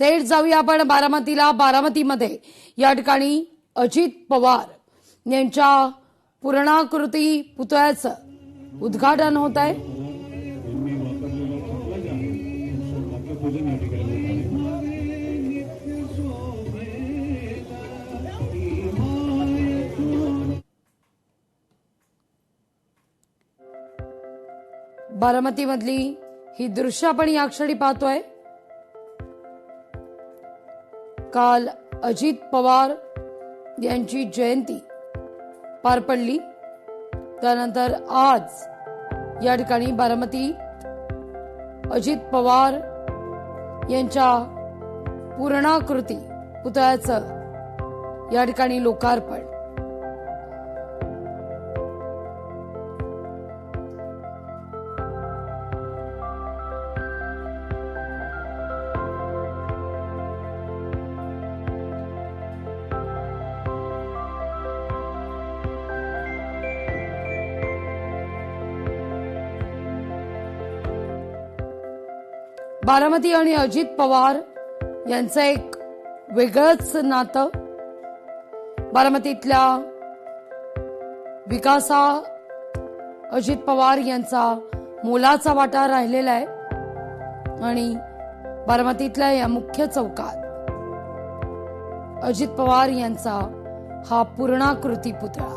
थेट जाऊया आपण बारामतीला। बारामतीमध्ये या ठिकाणी अजित पवार यांच्या पूर्णाकृती पुतळ्याचं उद्घाटन होत आहे। बारामतीमधली ही दृश्य आपण या क्षणी पाहतोय। काल अजित पवार यांची जयंती पार पडली, त्यानंतर आज या ठिकाणी बारामती अजित पवार यांच्या पूर्णाकृती पुतळ्याचं या ठिकाणी लोकार्पण। बारामती आणि अजित पवार यांचं एक वेगळंच नातं। बारामतीतल्या विकासात अजित पवार यांचा मोलाचा वाटा राहिलेला आहे आणि बारामतीतल्या या मुख्य चौकात अजित पवार यांचा हा पूर्णाकृती पुतळा।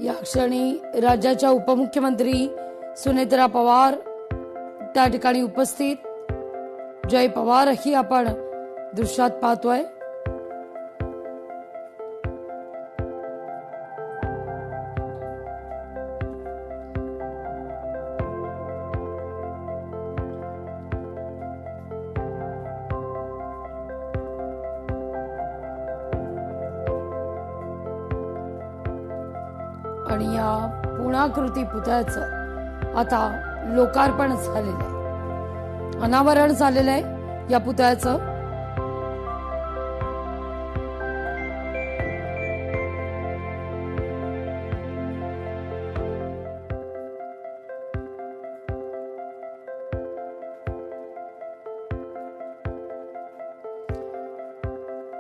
या क्षणी राज्याच्या उपमुख्यमंत्री सुनेत्रा पवार त्या ठिकाणी उपस्थित। जय पवार ही आपण दृश्यात पाहतोय। आणि या पूर्णाकृती पुतळ्याचं आता लोकार्पण झालेलं आहे, अनावरण झालेलं आहे या पुतळ्याचं।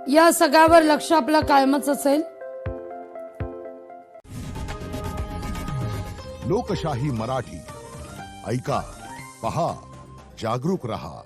या सगळ्यावर लक्ष आपलं कायमच असेल। लोकशाही मराठी ऐका, पहा, जागरूक रहा।